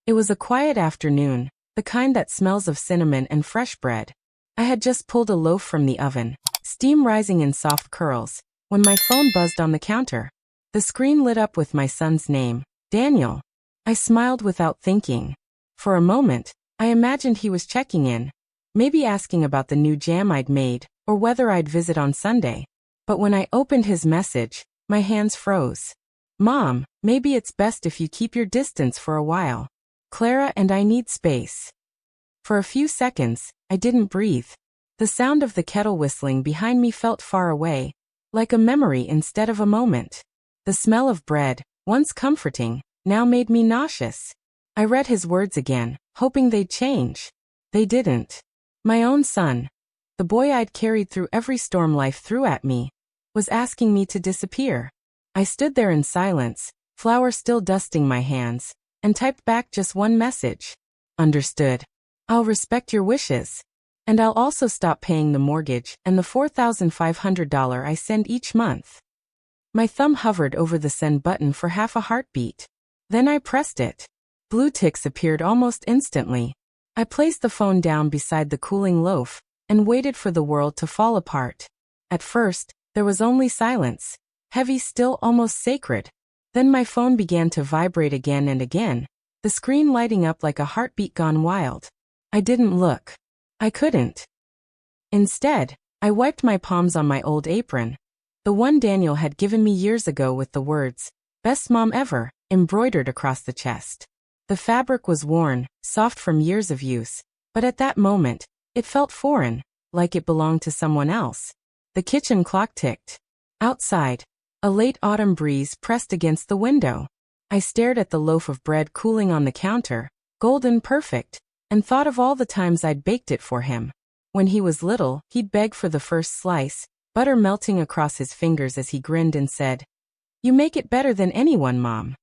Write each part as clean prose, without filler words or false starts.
It was a quiet afternoon, the kind that smells of cinnamon and fresh bread. I had just pulled a loaf from the oven, steam rising in soft curls, when my phone buzzed on the counter. The screen lit up with my son's name, Daniel. I smiled without thinking. For a moment, I imagined he was checking in, maybe asking about the new jam I'd made, or whether I'd visit on Sunday. But when I opened his message, my hands froze. Mom, maybe it's best if you keep your distance for a while. Clara and I need space. For a few seconds, I didn't breathe. The sound of the kettle whistling behind me felt far away, like a memory instead of a moment. The smell of bread, once comforting, now made me nauseous. I read his words again, hoping they'd change. They didn't. My own son, the boy I'd carried through every storm life threw at me, was asking me to disappear. I stood there in silence, flour still dusting my hands, and typed back just one message. Understood. I'll respect your wishes. And I'll also stop paying the mortgage and the $4,500 I send each month. My thumb hovered over the send button for half a heartbeat. Then I pressed it. Blue ticks appeared almost instantly. I placed the phone down beside the cooling loaf and waited for the world to fall apart. At first, there was only silence, heavy, still, almost sacred. Then my phone began to vibrate again and again, the screen lighting up like a heartbeat gone wild. I didn't look. I couldn't. Instead, I wiped my palms on my old apron, the one Daniel had given me years ago, with the words, "Best mom ever," embroidered across the chest. The fabric was worn, soft from years of use, but at that moment, it felt foreign, like it belonged to someone else. The kitchen clock ticked. Outside, a late autumn breeze pressed against the window. I stared at the loaf of bread cooling on the counter, golden perfect, and thought of all the times I'd baked it for him. When he was little, he'd beg for the first slice, butter melting across his fingers as he grinned and said, "You make it better than anyone, Mom."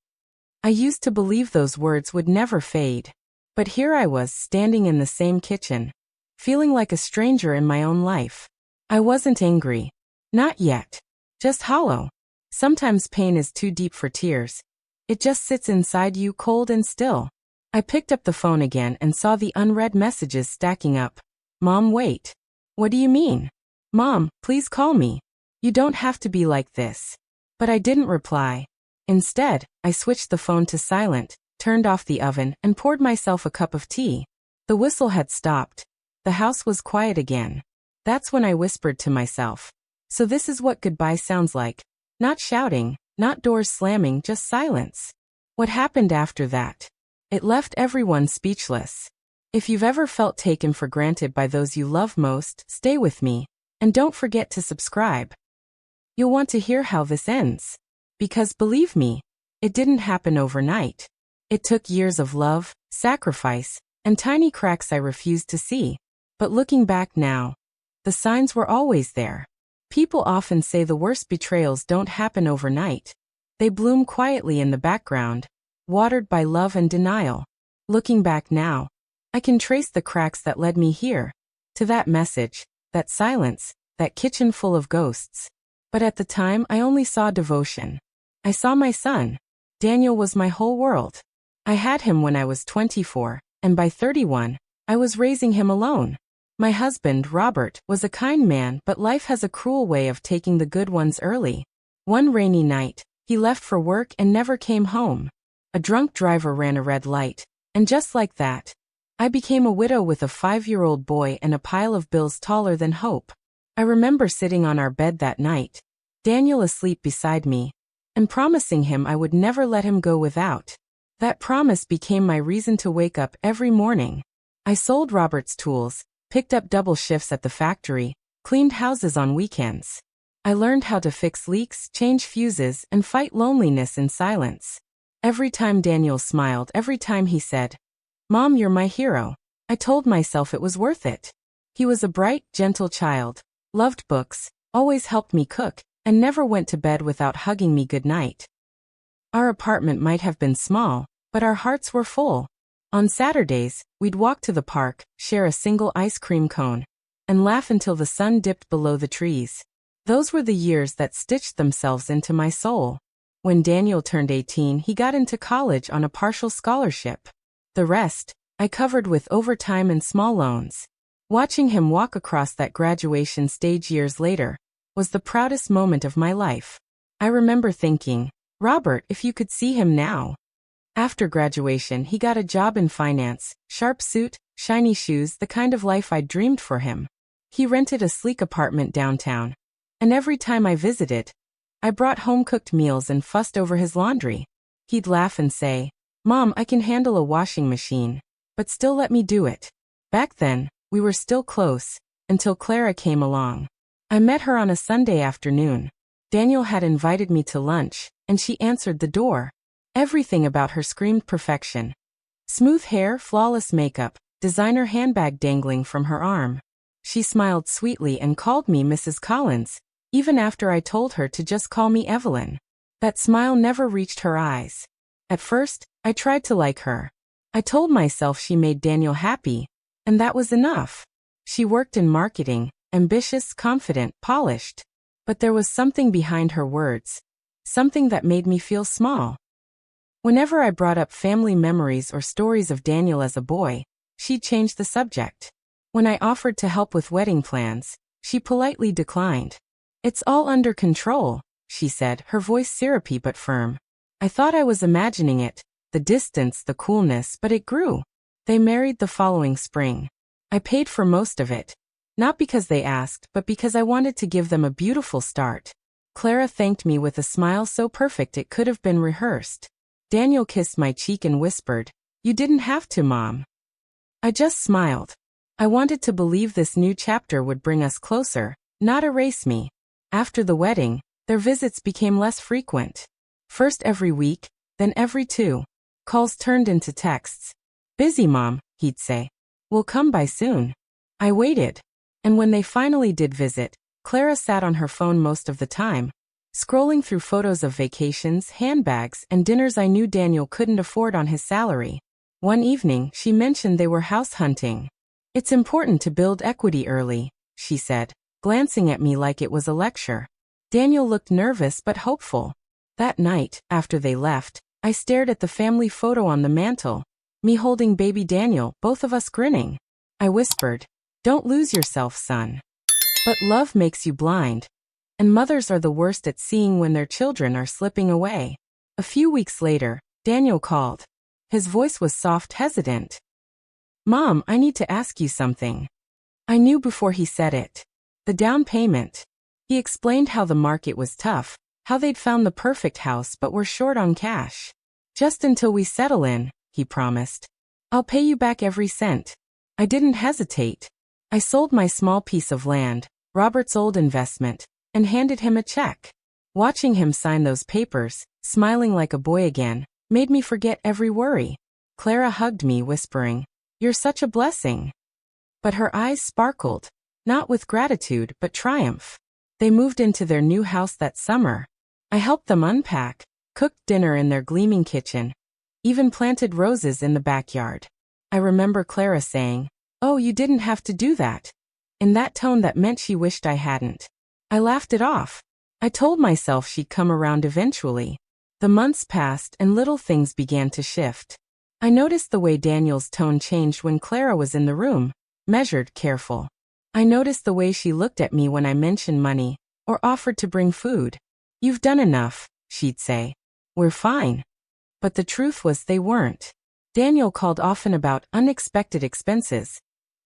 I used to believe those words would never fade. But here I was, standing in the same kitchen, feeling like a stranger in my own life. I wasn't angry. Not yet. Just hollow. Sometimes pain is too deep for tears. It just sits inside you, cold and still. I picked up the phone again and saw the unread messages stacking up. "Mom, wait. What do you mean? Mom, please call me. You don't have to be like this." But I didn't reply. Instead, I switched the phone to silent, turned off the oven, and poured myself a cup of tea. The whistle had stopped. The house was quiet again. That's when I whispered to myself, "So this is what goodbye sounds like. Not shouting, not doors slamming, just silence." What happened after that? It left everyone speechless. If you've ever felt taken for granted by those you love most, stay with me, and don't forget to subscribe. You'll want to hear how this ends. Because believe me, it didn't happen overnight. It took years of love, sacrifice, and tiny cracks I refused to see. But looking back now, the signs were always there. People often say the worst betrayals don't happen overnight. They bloom quietly in the background, watered by love and denial. Looking back now, I can trace the cracks that led me here, to that message, that silence, that kitchen full of ghosts. But at the time, I only saw devotion. I saw my son. Daniel was my whole world. I had him when I was 24, and by 31, I was raising him alone. My husband, Robert, was a kind man, but life has a cruel way of taking the good ones early. One rainy night, he left for work and never came home. A drunk driver ran a red light, and just like that, I became a widow with a 5-year-old boy and a pile of bills taller than hope. I remember sitting on our bed that night, Daniel asleep beside me, and promising him I would never let him go without. That promise became my reason to wake up every morning. I sold Robert's tools, picked up double shifts at the factory, cleaned houses on weekends. I learned how to fix leaks, change fuses, and fight loneliness in silence. Every time Daniel smiled, every time he said, "Mom, you're my hero," I told myself it was worth it. He was a bright, gentle child, loved books, always helped me cook, and never went to bed without hugging me goodnight. Our apartment might have been small, but our hearts were full. On Saturdays, we'd walk to the park, share a single ice cream cone, and laugh until the sun dipped below the trees. Those were the years that stitched themselves into my soul. When Daniel turned 18, he got into college on a partial scholarship. The rest, I covered with overtime and small loans. Watching him walk across that graduation stage years later was the proudest moment of my life. I remember thinking, Robert, if you could see him now. After graduation, he got a job in finance, sharp suit, shiny shoes, the kind of life I'd dreamed for him. He rented a sleek apartment downtown. And every time I visited, I brought home-cooked meals and fussed over his laundry. He'd laugh and say, Mom, I can handle a washing machine, but still let me do it. Back then, we were still close, until Clara came along. I met her on a Sunday afternoon. Daniel had invited me to lunch, and she answered the door. Everything about her screamed perfection. Smooth hair, flawless makeup, designer handbag dangling from her arm. She smiled sweetly and called me Mrs. Collins, even after I told her to just call me Evelyn. That smile never reached her eyes. At first, I tried to like her. I told myself she made Daniel happy, and that was enough. She worked in marketing, ambitious, confident, polished. But there was something behind her words, something that made me feel small. Whenever I brought up family memories or stories of Daniel as a boy, she'd change the subject. When I offered to help with wedding plans, she politely declined. It's all under control, she said, her voice syrupy but firm. I thought I was imagining it, the distance, the coolness, but it grew. They married the following spring. I paid for most of it. Not because they asked, but because I wanted to give them a beautiful start. Clara thanked me with a smile so perfect it could have been rehearsed. Daniel kissed my cheek and whispered, You didn't have to, Mom. I just smiled. I wanted to believe this new chapter would bring us closer, not erase me. After the wedding, their visits became less frequent. First every week, then every 2. Calls turned into texts. Busy, Mom, he'd say. We'll come by soon. I waited. And when they finally did visit, Clara sat on her phone most of the time, scrolling through photos of vacations, handbags, and dinners I knew Daniel couldn't afford on his salary. One evening, she mentioned they were house hunting. It's important to build equity early, she said, glancing at me like it was a lecture. Daniel looked nervous but hopeful. That night, after they left, I stared at the family photo on the mantel, me holding baby Daniel, both of us grinning. I whispered, Don't lose yourself, son. But love makes you blind. And mothers are the worst at seeing when their children are slipping away. A few weeks later, Daniel called. His voice was soft, hesitant. Mom, I need to ask you something. I knew before he said it. The down payment. He explained how the market was tough, how they'd found the perfect house but were short on cash. Just until we settle in, he promised. I'll pay you back every cent. I didn't hesitate. I sold my small piece of land, Robert's old investment, and handed him a check. Watching him sign those papers, smiling like a boy again, made me forget every worry. Clara hugged me, whispering, You're such a blessing. But her eyes sparkled, not with gratitude but triumph. They moved into their new house that summer. I helped them unpack, cooked dinner in their gleaming kitchen, even planted roses in the backyard. I remember Clara saying, Oh, you didn't have to do that, in that tone that meant she wished I hadn't. I laughed it off. I told myself she'd come around eventually. The months passed and little things began to shift. I noticed the way Daniel's tone changed when Clara was in the room, measured, careful. I noticed the way she looked at me when I mentioned money, or offered to bring food. You've done enough, she'd say. We're fine. But the truth was they weren't. Daniel called often about unexpected expenses.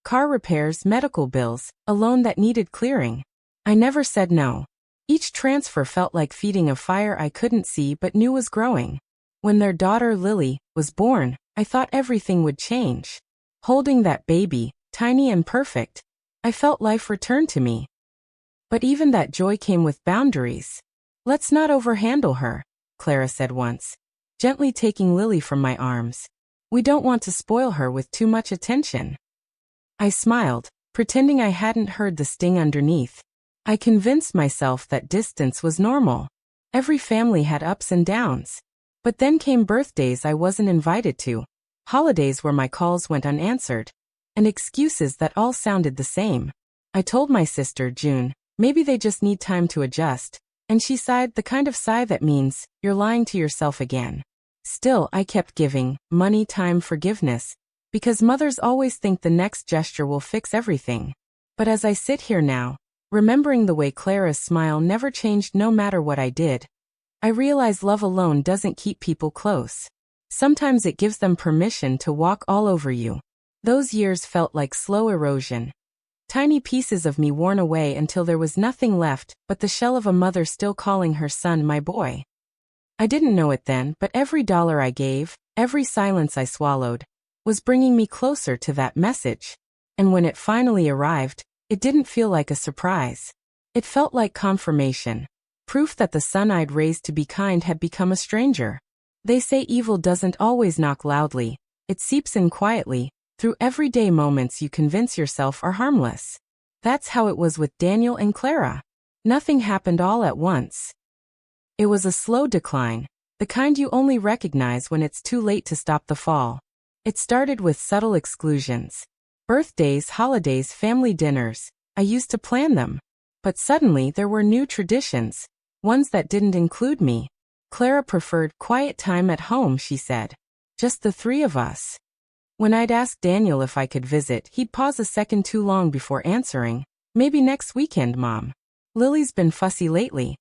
Car repairs, medical bills, a loan that needed clearing. I never said no. Each transfer felt like feeding a fire I couldn't see but knew was growing. When their daughter Lily was born, I thought everything would change. Holding that baby, tiny and perfect, I felt life return to me. But even that joy came with boundaries. Let's not overhandle her, Clara said once, gently taking Lily from my arms. We don't want to spoil her with too much attention. I smiled, pretending I hadn't heard the sting underneath. I convinced myself that distance was normal. Every family had ups and downs. But then came birthdays I wasn't invited to, holidays where my calls went unanswered, and excuses that all sounded the same. I told my sister, June, maybe they just need time to adjust, and she sighed, the kind of sigh that means, you're lying to yourself again. Still, I kept giving money, time, forgiveness, because mothers always think the next gesture will fix everything. But as I sit here now, remembering the way Clara's smile never changed no matter what I did, I realize love alone doesn't keep people close. Sometimes it gives them permission to walk all over you. Those years felt like slow erosion. Tiny pieces of me worn away until there was nothing left but the shell of a mother still calling her son my boy. I didn't know it then, but every dollar I gave, every silence I swallowed, was bringing me closer to that message. And when it finally arrived, it didn't feel like a surprise. It felt like confirmation. Proof that the son I'd raised to be kind had become a stranger. They say evil doesn't always knock loudly. It seeps in quietly, through everyday moments you convince yourself are harmless. That's how it was with Daniel and Clara. Nothing happened all at once. It was a slow decline, the kind you only recognize when it's too late to stop the fall. It started with subtle exclusions. Birthdays, holidays, family dinners. I used to plan them. But suddenly there were new traditions, ones that didn't include me. Clara preferred quiet time at home, she said. Just the three of us. When I'd ask Daniel if I could visit, he'd pause a second too long before answering. Maybe next weekend, Mom. Lily's been fussy lately.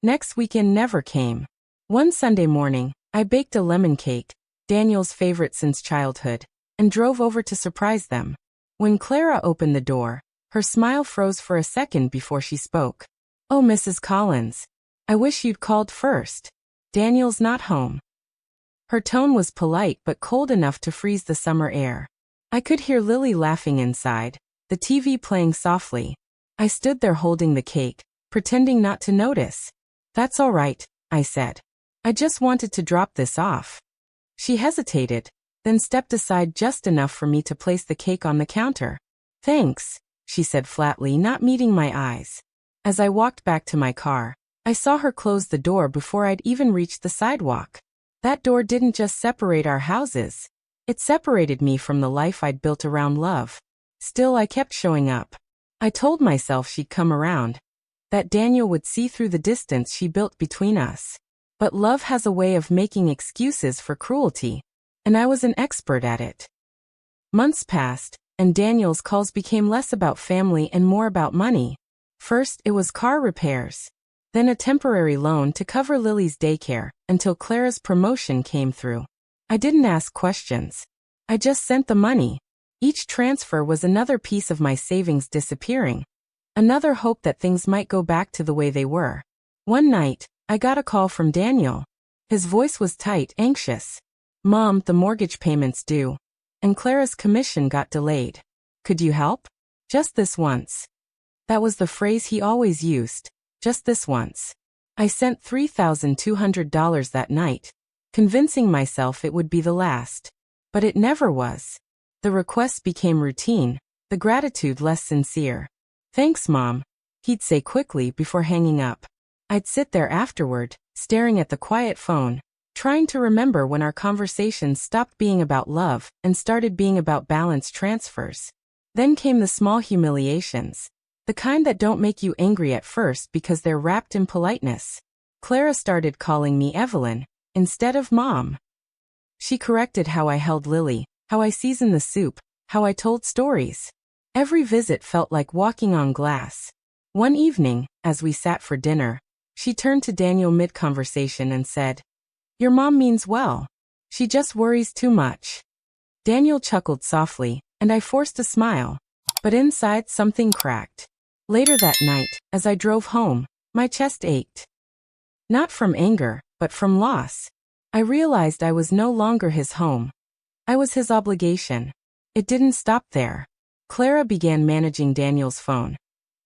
Next weekend never came. One Sunday morning, I baked a lemon cake, Daniel's favorite since childhood, and drove over to surprise them. When Clara opened the door, her smile froze for a second before she spoke. "Oh, Mrs. Collins. I wish you'd called first. Daniel's not home." Her tone was polite but cold enough to freeze the summer air. I could hear Lily laughing inside, the TV playing softly. I stood there holding the cake, pretending not to notice. "That's all right," I said. "I just wanted to drop this off." She hesitated, then stepped aside just enough for me to place the cake on the counter. "Thanks," she said flatly, not meeting my eyes. As I walked back to my car, I saw her close the door before I'd even reached the sidewalk. That door didn't just separate our houses. It separated me from the life I'd built around love. Still, I kept showing up. I told myself she'd come around, that Daniel would see through the distance she built between us. But love has a way of making excuses for cruelty, and I was an expert at it. Months passed, and Daniel's calls became less about family and more about money. First, it was car repairs. Then a temporary loan to cover Lily's daycare, until Clara's promotion came through. I didn't ask questions. I just sent the money. Each transfer was another piece of my savings disappearing. Another hope that things might go back to the way they were. One night, I got a call from Daniel. His voice was tight, anxious. "Mom, the mortgage payment's due. And Clara's commission got delayed. Could you help? Just this once." That was the phrase he always used. Just this once. I sent $3,200 that night, convincing myself it would be the last. But it never was. The requests became routine, the gratitude less sincere. "Thanks, Mom," he'd say quickly before hanging up. I'd sit there afterward, staring at the quiet phone, trying to remember when our conversations stopped being about love and started being about balance transfers. Then came the small humiliations. The kind that don't make you angry at first because they're wrapped in politeness. Clara started calling me Evelyn, instead of Mom. She corrected how I held Lily, how I seasoned the soup, how I told stories. Every visit felt like walking on glass. One evening, as we sat for dinner, she turned to Daniel mid-conversation and said, "Your mom means well. She just worries too much." Daniel chuckled softly, and I forced a smile. But inside something cracked. Later that night, as I drove home, my chest ached. Not from anger, but from loss. I realized I was no longer his home. I was his obligation. It didn't stop there. Clara began managing Daniel's phone,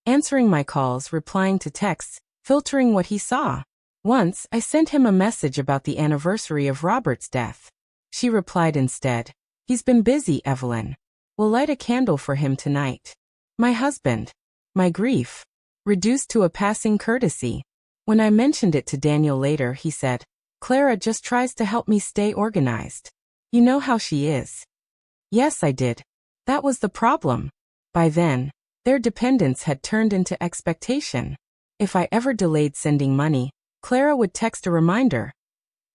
answering my calls, replying to texts, filtering what he saw. Once, I sent him a message about the anniversary of Robert's death. She replied instead, "He's been busy, Evelyn. We'll light a candle for him tonight." My husband. My grief. Reduced to a passing courtesy. When I mentioned it to Daniel later, he said, "Clara just tries to help me stay organized. You know how she is." Yes, I did. That was the problem. By then, their dependence had turned into expectation. If I ever delayed sending money, Clara would text a reminder.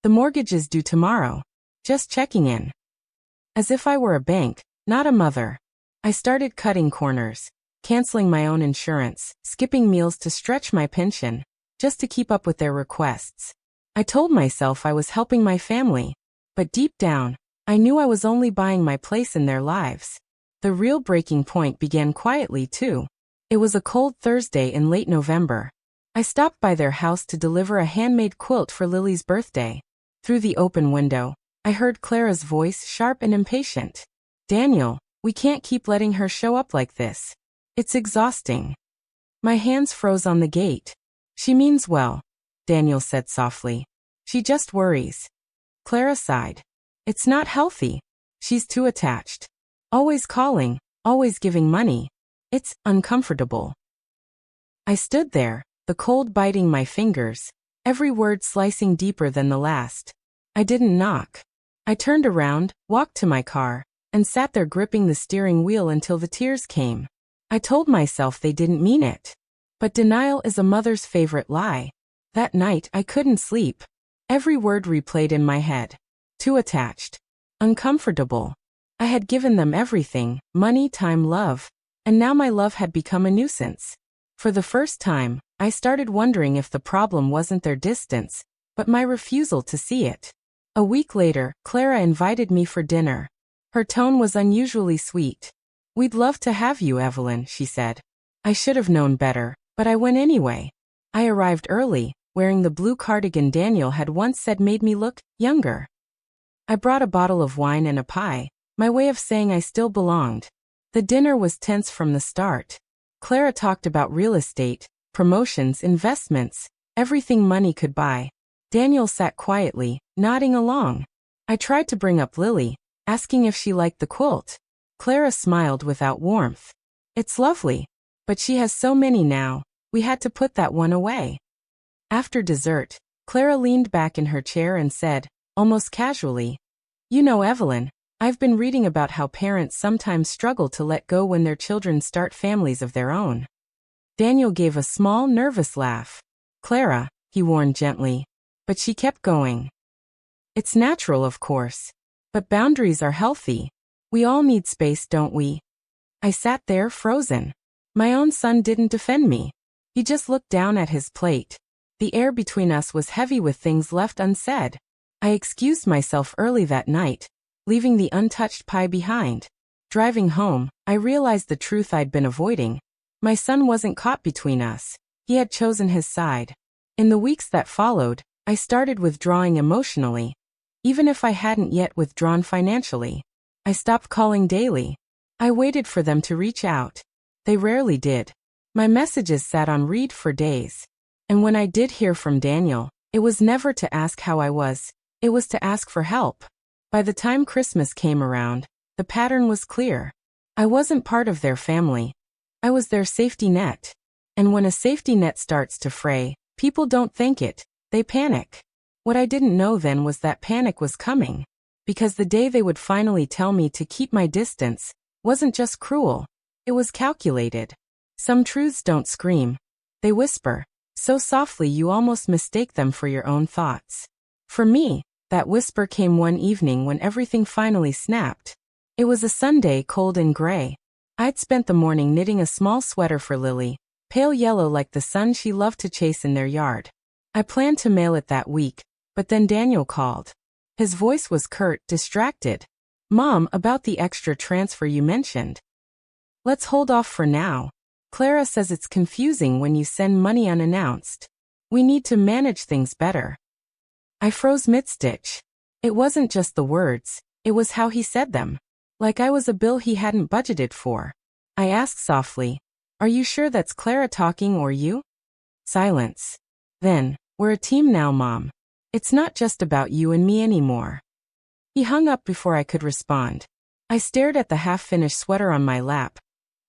The mortgage is due tomorrow. Just checking in. As if I were a bank, not a mother. I started cutting corners, canceling my own insurance, skipping meals to stretch my pension, just to keep up with their requests. I told myself I was helping my family, but deep down, I knew I was only buying my place in their lives. The real breaking point began quietly too. It was a cold Thursday in late November. I stopped by their house to deliver a handmade quilt for Lily's birthday. Through the open window, I heard Clara's voice, sharp and impatient. "Daniel, we can't keep letting her show up like this. It's exhausting." My hands froze on the gate. "She means well," Daniel said softly. "She just worries." Clara sighed. "It's not healthy. She's too attached. Always calling, always giving money. It's uncomfortable." I stood there, the cold biting my fingers, every word slicing deeper than the last. I didn't knock. I turned around, walked to my car, and sat there gripping the steering wheel until the tears came. I told myself they didn't mean it. But denial is a mother's favorite lie. That night I couldn't sleep. Every word replayed in my head. Too attached. Uncomfortable. I had given them everything, money, time, love. And now my love had become a nuisance. For the first time, I started wondering if the problem wasn't their distance, but my refusal to see it. A week later, Clara invited me for dinner. Her tone was unusually sweet. "We'd love to have you, Evelyn," she said. I should have known better, but I went anyway. I arrived early, wearing the blue cardigan Daniel had once said made me look younger. I brought a bottle of wine and a pie, my way of saying I still belonged. The dinner was tense from the start. Clara talked about real estate, promotions, investments, everything money could buy. Daniel sat quietly, nodding along. I tried to bring up Lily, asking if she liked the quilt. Clara smiled without warmth. "It's lovely. But she has so many now, we had to put that one away." After dessert, Clara leaned back in her chair and said, almost casually, "You know, Evelyn, I've been reading about how parents sometimes struggle to let go when their children start families of their own." Daniel gave a small, nervous laugh. "Clara," he warned gently. But she kept going. "It's natural, of course. But boundaries are healthy. We all need space, don't we?" I sat there, frozen. My own son didn't defend me. He just looked down at his plate. The air between us was heavy with things left unsaid. I excused myself early that night, leaving the untouched pie behind. Driving home, I realized the truth I'd been avoiding. My son wasn't caught between us. He had chosen his side. In the weeks that followed, I started withdrawing emotionally. Even if I hadn't yet withdrawn financially. I stopped calling daily. I waited for them to reach out. They rarely did. My messages sat on read for days. And when I did hear from Daniel, it was never to ask how I was, it was to ask for help. By the time Christmas came around, the pattern was clear. I wasn't part of their family. I was their safety net. And when a safety net starts to fray, people don't thank it, they panic. What I didn't know then was that panic was coming. Because the day they would finally tell me to keep my distance wasn't just cruel, it was calculated. Some truths don't scream. They whisper, so softly you almost mistake them for your own thoughts. For me, that whisper came one evening when everything finally snapped. It was a Sunday, cold and gray. I'd spent the morning knitting a small sweater for Lily, pale yellow like the sun she loved to chase in their yard. I planned to mail it that week, but then Daniel called. His voice was curt, distracted. "Mom, about the extra transfer you mentioned. Let's hold off for now. Clara says it's confusing when you send money unannounced. We need to manage things better." I froze mid-stitch. It wasn't just the words, it was how he said them. Like I was a bill he hadn't budgeted for. I asked softly, "Are you sure that's Clara talking or you?" Silence. Then, "We're a team now, Mom. It's not just about you and me anymore." He hung up before I could respond. I stared at the half-finished sweater on my lap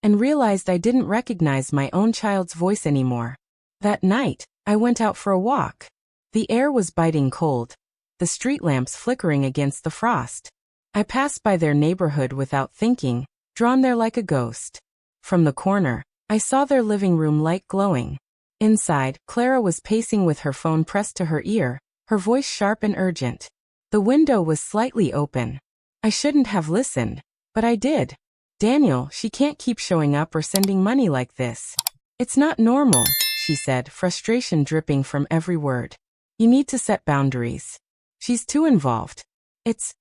and realized I didn't recognize my own child's voice anymore. That night, I went out for a walk. The air was biting cold, the street lamps flickering against the frost. I passed by their neighborhood without thinking, drawn there like a ghost. From the corner, I saw their living room light glowing. Inside, Clara was pacing with her phone pressed to her ear, her voice sharp and urgent. The window was slightly open. I shouldn't have listened, but I did. Daniel, she can't keep showing up or sending money like this. It's not normal, she said, frustration dripping from every word. You need to set boundaries. She's too involved.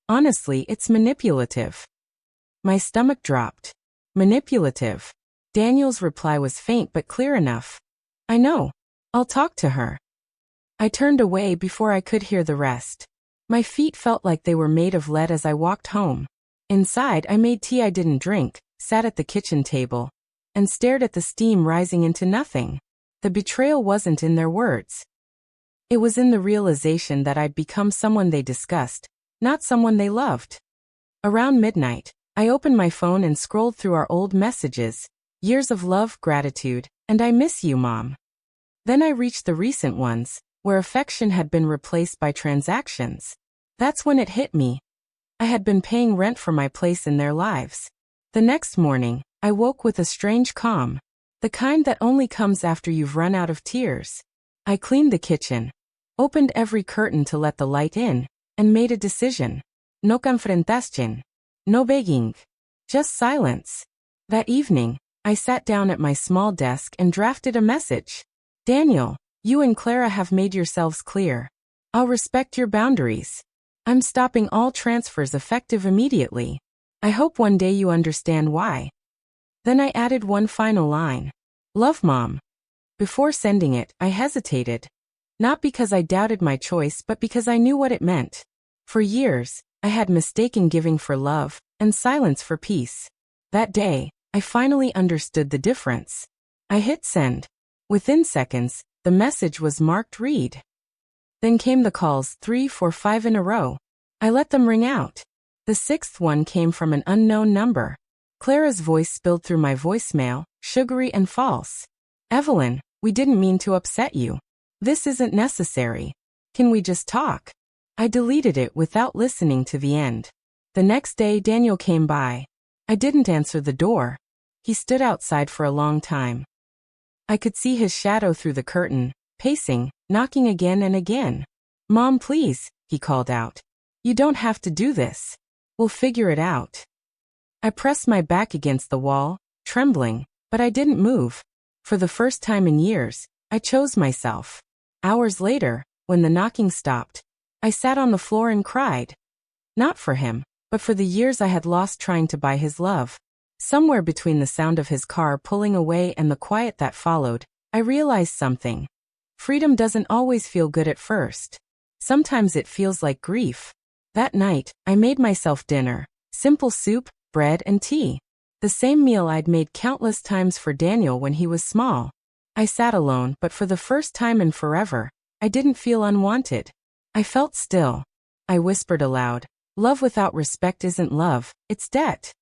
Honestly, it's manipulative. My stomach dropped. Manipulative. Daniel's reply was faint but clear enough. I know. I'll talk to her. I turned away before I could hear the rest. My feet felt like they were made of lead as I walked home. Inside, I made tea I didn't drink, sat at the kitchen table, and stared at the steam rising into nothing. The betrayal wasn't in their words. It was in the realization that I'd become someone they discussed, not someone they loved. Around midnight, I opened my phone and scrolled through our old messages, years of love, gratitude, and I miss you, Mom. Then I reached the recent ones, where affection had been replaced by transactions. That's when it hit me. I had been paying rent for my place in their lives. The next morning, I woke with a strange calm, the kind that only comes after you've run out of tears. I cleaned the kitchen, opened every curtain to let the light in, and made a decision. No confrontación. No begging. Just silence. That evening, I sat down at my small desk and drafted a message. Daniel, you and Clara have made yourselves clear. I'll respect your boundaries. I'm stopping all transfers effective immediately. I hope one day you understand why. Then I added one final line. Love, Mom. Before sending it, I hesitated. Not because I doubted my choice, but because I knew what it meant. For years, I had mistaken giving for love, and silence for peace. That day, I finally understood the difference. I hit send. Within seconds, the message was marked read. Then came the calls, 3, 4, 5 in a row. I let them ring out. The sixth one came from an unknown number. Clara's voice spilled through my voicemail, sugary and false. Evelyn, we didn't mean to upset you. This isn't necessary. Can we just talk? I deleted it without listening to the end. The next day, Daniel came by. I didn't answer the door. He stood outside for a long time. I could see his shadow through the curtain, pacing, knocking again and again. Mom, please, he called out. You don't have to do this. We'll figure it out. I pressed my back against the wall, trembling, but I didn't move. For the first time in years, I chose myself. Hours later, when the knocking stopped, I sat on the floor and cried. Not for him, but for the years I had lost trying to buy his love. Somewhere between the sound of his car pulling away and the quiet that followed, I realized something. Freedom doesn't always feel good at first. Sometimes it feels like grief. That night, I made myself dinner. Simple soup, bread and tea. The same meal I'd made countless times for Daniel when he was small. I sat alone, but for the first time in forever, I didn't feel unwanted. I felt still. I whispered aloud, love without respect isn't love, it's debt.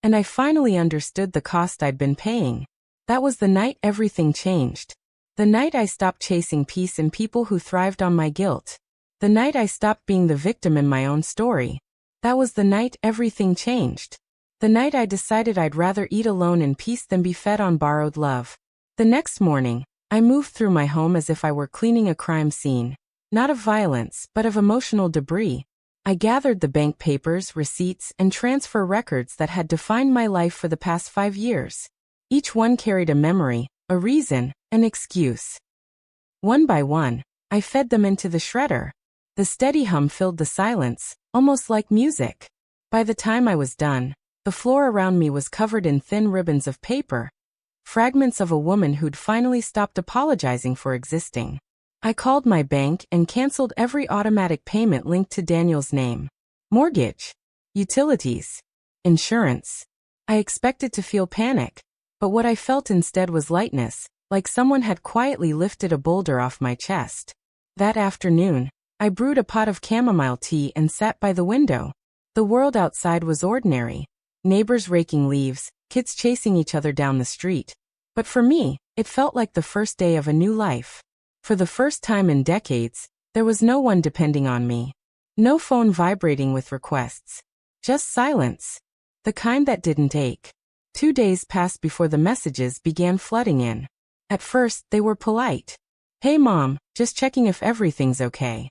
And I finally understood the cost I'd been paying. That was the night everything changed. The night I stopped chasing peace in people who thrived on my guilt. The night I stopped being the victim in my own story. That was the night everything changed. The night I decided I'd rather eat alone in peace than be fed on borrowed love. The next morning, I moved through my home as if I were cleaning a crime scene. Not of violence, but of emotional debris. I gathered the bank papers, receipts, and transfer records that had defined my life for the past 5 years. Each one carried a memory, a reason, an excuse. One by one, I fed them into the shredder. The steady hum filled the silence, almost like music. By the time I was done, the floor around me was covered in thin ribbons of paper. Fragments of a woman who'd finally stopped apologizing for existing. I called my bank and canceled every automatic payment linked to Daniel's name. Mortgage, utilities, insurance. I expected to feel panic, but what I felt instead was lightness, like someone had quietly lifted a boulder off my chest. That afternoon, I brewed a pot of chamomile tea and sat by the window. The world outside was ordinary. Neighbors raking leaves, kids chasing each other down the street. But for me, it felt like the first day of a new life. For the first time in decades, there was no one depending on me. No phone vibrating with requests. Just silence. The kind that didn't ache. 2 days passed before the messages began flooding in. At first, they were polite. Hey Mom, just checking if everything's okay.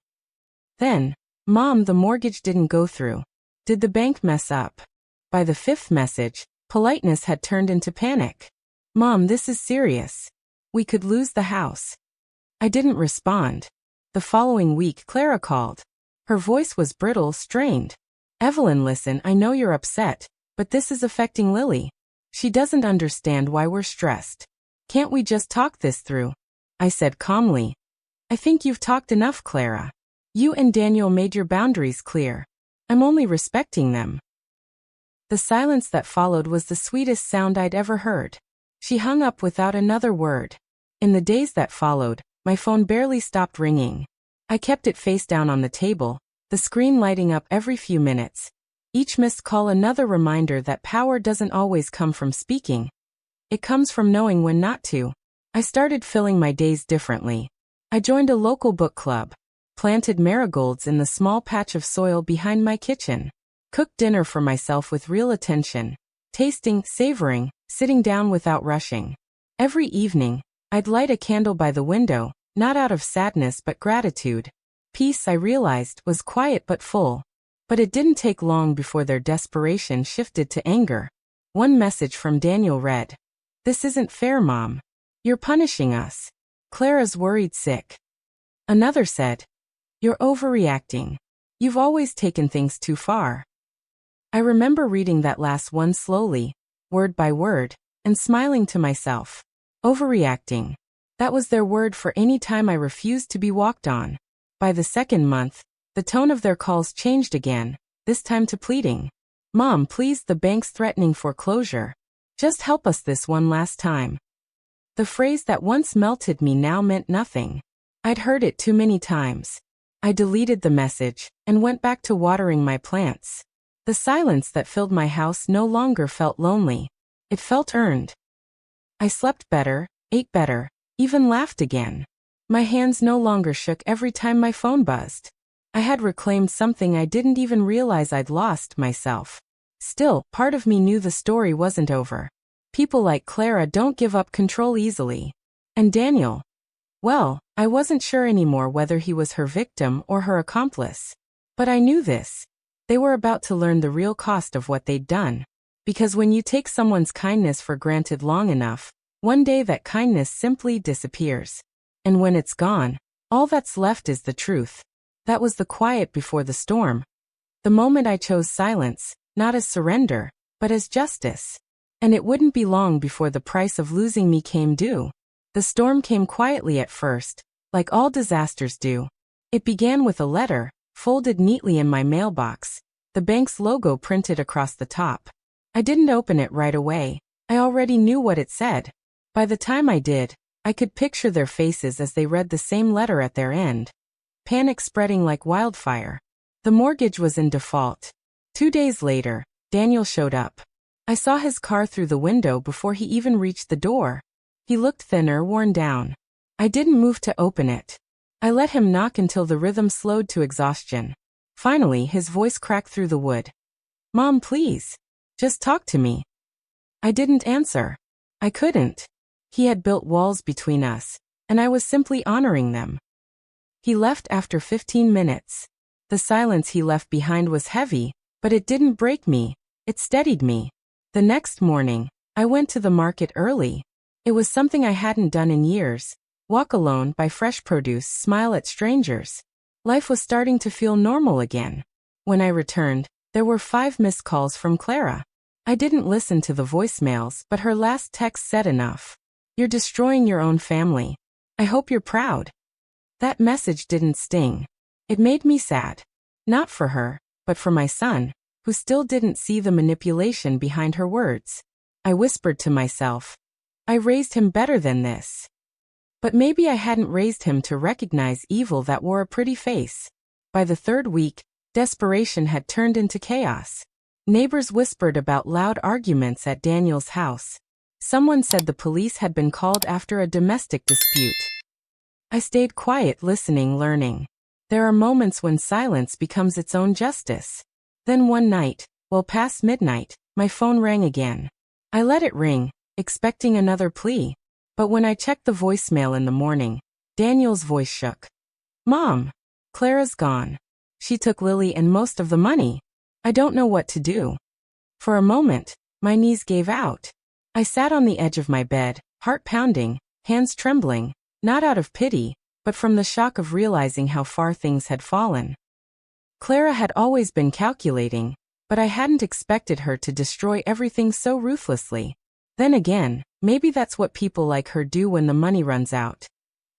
Then, Mom, the mortgage didn't go through. Did the bank mess up? By the fifth message, politeness had turned into panic. Mom, this is serious. We could lose the house. I didn't respond. The following week, Clara called. Her voice was brittle, strained. Evelyn, listen, I know you're upset, but this is affecting Lily. She doesn't understand why we're stressed. Can't we just talk this through? I said calmly. I think you've talked enough, Clara. You and Daniel made your boundaries clear. I'm only respecting them. The silence that followed was the sweetest sound I'd ever heard. She hung up without another word. In the days that followed, my phone barely stopped ringing. I kept it face down on the table, the screen lighting up every few minutes. Each missed call another reminder that power doesn't always come from speaking. It comes from knowing when not to. I started filling my days differently. I joined a local book club, planted marigolds in the small patch of soil behind my kitchen, cooked dinner for myself with real attention, tasting, savoring, sitting down without rushing. Every evening, I'd light a candle by the window, not out of sadness but gratitude. Peace, I realized, was quiet but full. But it didn't take long before their desperation shifted to anger. One message from Daniel read, "This isn't fair, Mom. You're punishing us. Clara's worried sick." Another said, "You're overreacting. You've always taken things too far." I remember reading that last one slowly, word by word, and smiling to myself. Overreacting. That was their word for any time I refused to be walked on. By the second month, the tone of their calls changed again, this time to pleading. "Mom, please, the bank's threatening foreclosure. Just help us this one last time." The phrase that once melted me now meant nothing. I'd heard it too many times. I deleted the message and went back to watering my plants. The silence that filled my house no longer felt lonely. It felt earned. I slept better, ate better, even laughed again. My hands no longer shook every time my phone buzzed. I had reclaimed something I didn't even realize I'd lost, myself. Still, part of me knew the story wasn't over. People like Clara don't give up control easily. And Daniel? Well, I wasn't sure anymore whether he was her victim or her accomplice. But I knew this. They were about to learn the real cost of what they'd done. Because when you take someone's kindness for granted long enough, one day that kindness simply disappears. And when it's gone, all that's left is the truth. That was the quiet before the storm. The moment I chose silence, not as surrender, but as justice. And it wouldn't be long before the price of losing me came due. The storm came quietly at first, like all disasters do. It began with a letter, folded neatly in my mailbox, the bank's logo printed across the top. I didn't open it right away. I already knew what it said. By the time I did, I could picture their faces as they read the same letter at their end. Panic spreading like wildfire. The mortgage was in default. 2 days later, Daniel showed up. I saw his car through the window before he even reached the door. He looked thinner, worn down. I didn't move to open it. I let him knock until the rhythm slowed to exhaustion. Finally, his voice cracked through the wood. "Mom, please. Just talk to me." I didn't answer. I couldn't. He had built walls between us, and I was simply honoring them. He left after 15 minutes. The silence he left behind was heavy, but it didn't break me. It steadied me. The next morning, I went to the market early. It was something I hadn't done in years. Walk alone, buy fresh produce, smile at strangers. Life was starting to feel normal again. When I returned, there were 5 missed calls from Clara. I didn't listen to the voicemails, but her last text said enough. "You're destroying your own family. I hope you're proud." That message didn't sting. It made me sad. Not for her, but for my son, who still didn't see the manipulation behind her words. I whispered to myself, I raised him better than this. But maybe I hadn't raised him to recognize evil that wore a pretty face. By the 3rd week, desperation had turned into chaos. Neighbors whispered about loud arguments at Daniel's house. Someone said the police had been called after a domestic dispute. I stayed quiet, listening, learning. There are moments when silence becomes its own justice. Then one night, well past midnight, my phone rang again. I let it ring, expecting another plea. But when I checked the voicemail in the morning, Daniel's voice shook. "Mom, Clara's gone. She took Lily and most of the money. I don't know what to do. For a moment, my knees gave out. I sat on the edge of my bed, heart pounding, hands trembling, not out of pity, but from the shock of realizing how far things had fallen. Clara had always been calculating, but I hadn't expected her to destroy everything so ruthlessly. Then again, maybe that's what people like her do when the money runs out.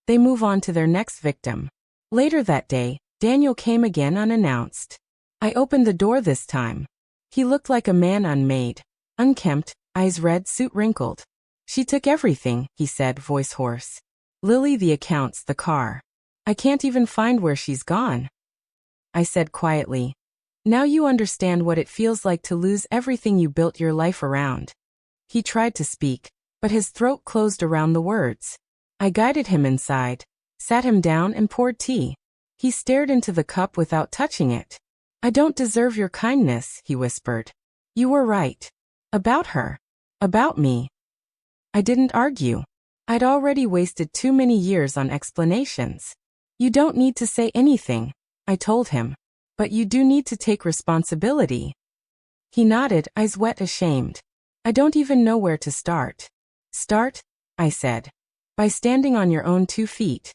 They move on to their next victim. Later that day, Daniel came again unannounced. I opened the door this time. He looked like a man unmade, unkempt, eyes red, suit wrinkled. She took everything, he said, voice hoarse. Lily, the accounts, the car. I can't even find where she's gone. I said quietly. Now you understand what it feels like to lose everything you built your life around. He tried to speak, but his throat closed around the words. I guided him inside, sat him down and poured tea. He stared into the cup without touching it. I don't deserve your kindness, he whispered. You were right. About her. About me. I didn't argue. I'd already wasted too many years on explanations. You don't need to say anything, I told him. But you do need to take responsibility. He nodded, eyes wet, ashamed. I don't even know where to start. Start? I said. By standing on your own 2 feet.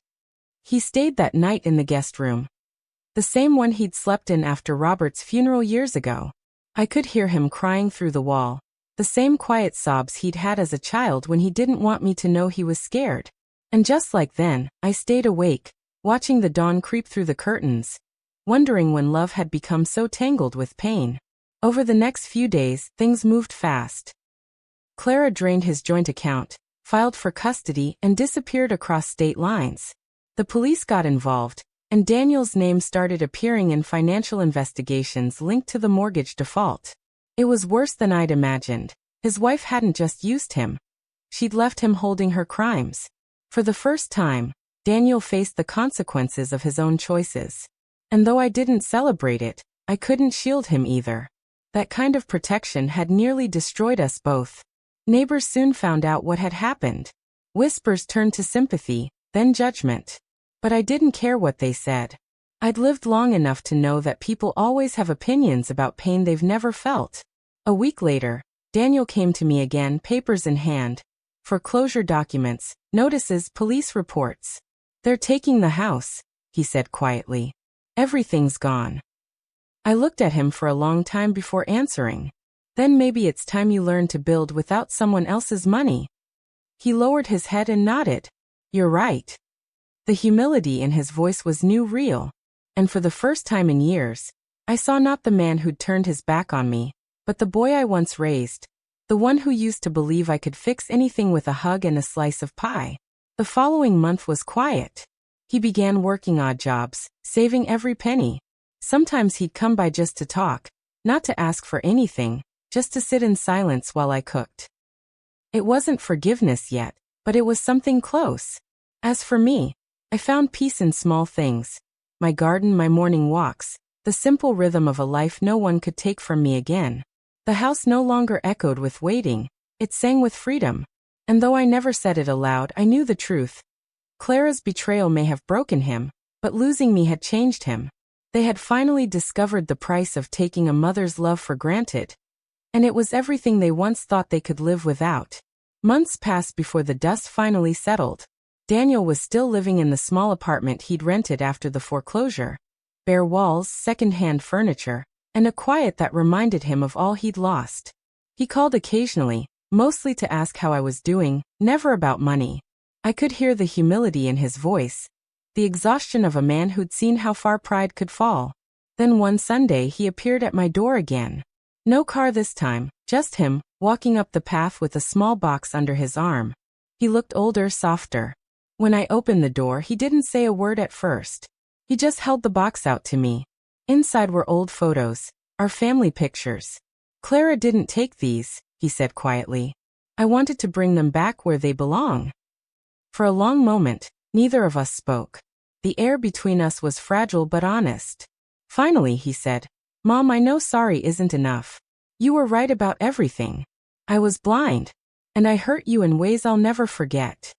He stayed that night in the guest room. The same one he'd slept in after Robert's funeral years ago. I could hear him crying through the wall. The same quiet sobs he'd had as a child when he didn't want me to know he was scared. And just like then, I stayed awake, watching the dawn creep through the curtains, wondering when love had become so tangled with pain. Over the next few days, things moved fast. Clara drained his joint account, filed for custody, and disappeared across state lines. The police got involved, and Daniel's name started appearing in financial investigations linked to the mortgage default. It was worse than I'd imagined. His wife hadn't just used him. She'd left him holding her crimes. For the first time, Daniel faced the consequences of his own choices. And though I didn't celebrate it, I couldn't shield him either. That kind of protection had nearly destroyed us both. Neighbors soon found out what had happened. Whispers turned to sympathy, then judgment. But I didn't care what they said. I'd lived long enough to know that people always have opinions about pain they've never felt. A week later, Daniel came to me again, papers in hand. Foreclosure documents, notices, police reports. They're taking the house, he said quietly. Everything's gone. I looked at him for a long time before answering. Then maybe it's time you learn to build without someone else's money. He lowered his head and nodded. You're right. The humility in his voice was new, real. And for the first time in years, I saw not the man who'd turned his back on me, but the boy I once raised, the one who used to believe I could fix anything with a hug and a slice of pie. The following month was quiet. He began working odd jobs, saving every penny. Sometimes he'd come by just to talk, not to ask for anything, just to sit in silence while I cooked. It wasn't forgiveness yet, but it was something close. As for me, I found peace in small things. My garden, my morning walks, the simple rhythm of a life no one could take from me again. The house no longer echoed with waiting, it sang with freedom. And though I never said it aloud, I knew the truth. Clara's betrayal may have broken him, but losing me had changed him. They had finally discovered the price of taking a mother's love for granted. And it was everything they once thought they could live without. Months passed before the dust finally settled. Daniel was still living in the small apartment he'd rented after the foreclosure. Bare walls, second-hand furniture, and a quiet that reminded him of all he'd lost. He called occasionally, mostly to ask how I was doing, never about money. I could hear the humility in his voice, the exhaustion of a man who'd seen how far pride could fall. Then one Sunday he appeared at my door again. No car this time, just him, walking up the path with a small box under his arm. He looked older, softer. When I opened the door, he didn't say a word at first. He just held the box out to me. Inside were old photos, our family pictures. Clara didn't take these, he said quietly. I wanted to bring them back where they belong. For a long moment, neither of us spoke. The air between us was fragile but honest. Finally, he said, Mom, I know sorry isn't enough. You were right about everything. I was blind. And I hurt you in ways I'll never forget.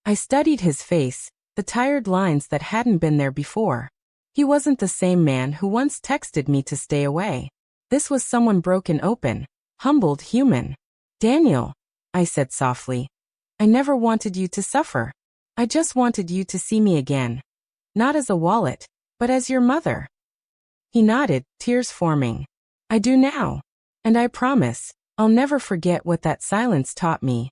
I studied his face, the tired lines that hadn't been there before. He wasn't the same man who once texted me to stay away. This was someone broken open, humbled, human. Daniel, I said softly, I never wanted you to suffer. I just wanted you to see me again. Not as a wallet, but as your mother. He nodded, tears forming. I do now. And I promise, I'll never forget what that silence taught me.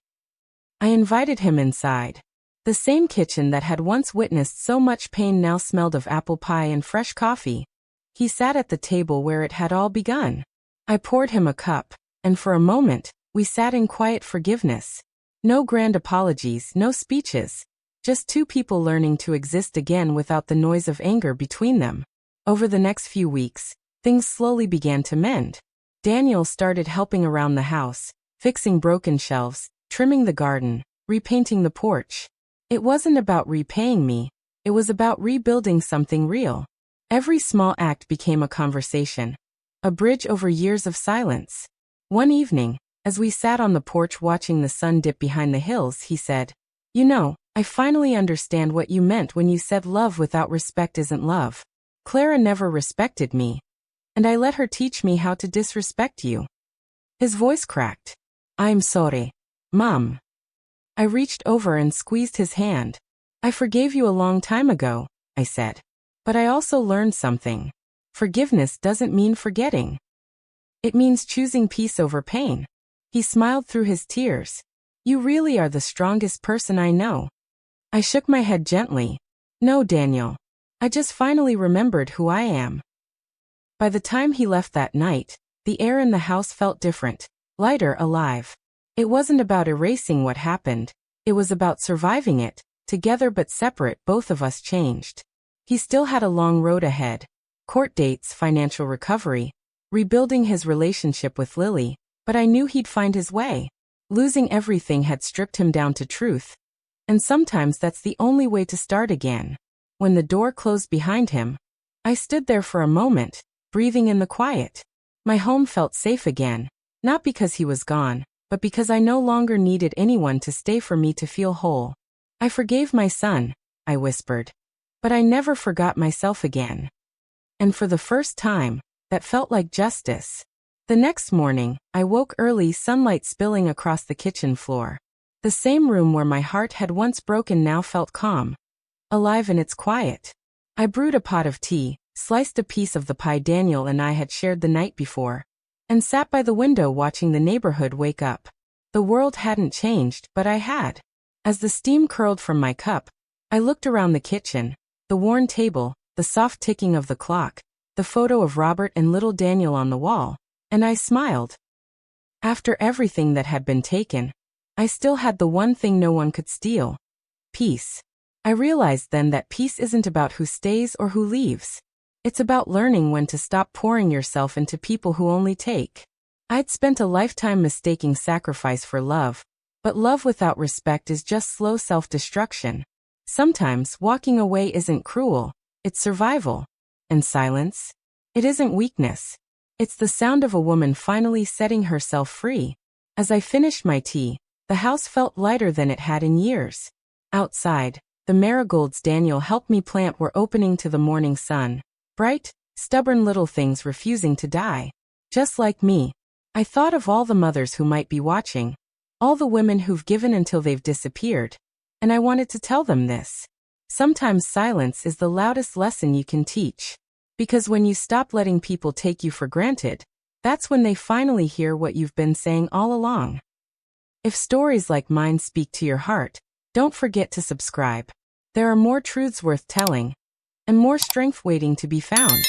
I invited him inside. The same kitchen that had once witnessed so much pain now smelled of apple pie and fresh coffee. He sat at the table where it had all begun. I poured him a cup, and for a moment, we sat in quiet forgiveness. No grand apologies, no speeches. Just two people learning to exist again without the noise of anger between them. Over the next few weeks, things slowly began to mend. Daniel started helping around the house, fixing broken shelves, trimming the garden, repainting the porch. It wasn't about repaying me, it was about rebuilding something real. Every small act became a conversation, a bridge over years of silence. One evening, as we sat on the porch watching the sun dip behind the hills, he said, You know, I finally understand what you meant when you said love without respect isn't love. Clara never respected me, and I let her teach me how to disrespect you. His voice cracked. I'm sorry, Mom. I reached over and squeezed his hand. I forgave you a long time ago, I said. But I also learned something. Forgiveness doesn't mean forgetting. It means choosing peace over pain. He smiled through his tears. You really are the strongest person I know. I shook my head gently. No, Daniel. I just finally remembered who I am. By the time he left that night, the air in the house felt different, lighter, alive. It wasn't about erasing what happened. It was about surviving it. Together but separate, both of us changed. He still had a long road ahead. Court dates, financial recovery, rebuilding his relationship with Lily, but I knew he'd find his way. Losing everything had stripped him down to truth. And sometimes that's the only way to start again. When the door closed behind him, I stood there for a moment, breathing in the quiet. My home felt safe again, not because he was gone, but because I no longer needed anyone to stay for me to feel whole. I forgave my son, I whispered. But I never forgot myself again. And for the first time, that felt like justice. The next morning, I woke early, sunlight spilling across the kitchen floor. The same room where my heart had once broken now felt calm, alive in its quiet. I brewed a pot of tea, sliced a piece of the pie Daniel and I had shared the night before, and sat by the window watching the neighborhood wake up. The world hadn't changed, but I had. As the steam curled from my cup, I looked around the kitchen, the worn table, the soft ticking of the clock, the photo of Robert and little Daniel on the wall, and I smiled. After everything that had been taken, I still had the one thing no one could steal: peace. I realized then that peace isn't about who stays or who leaves. It's about learning when to stop pouring yourself into people who only take. I'd spent a lifetime mistaking sacrifice for love, but love without respect is just slow self-destruction. Sometimes walking away isn't cruel, it's survival. And silence? It isn't weakness. It's the sound of a woman finally setting herself free. As I finished my tea, the house felt lighter than it had in years. Outside, the marigolds Daniel helped me plant were opening to the morning sun. Bright, stubborn little things refusing to die. Just like me. I thought of all the mothers who might be watching, all the women who've given until they've disappeared. And I wanted to tell them this. Sometimes silence is the loudest lesson you can teach. Because when you stop letting people take you for granted, that's when they finally hear what you've been saying all along. If stories like mine speak to your heart, don't forget to subscribe. There are more truths worth telling, and more strength waiting to be found.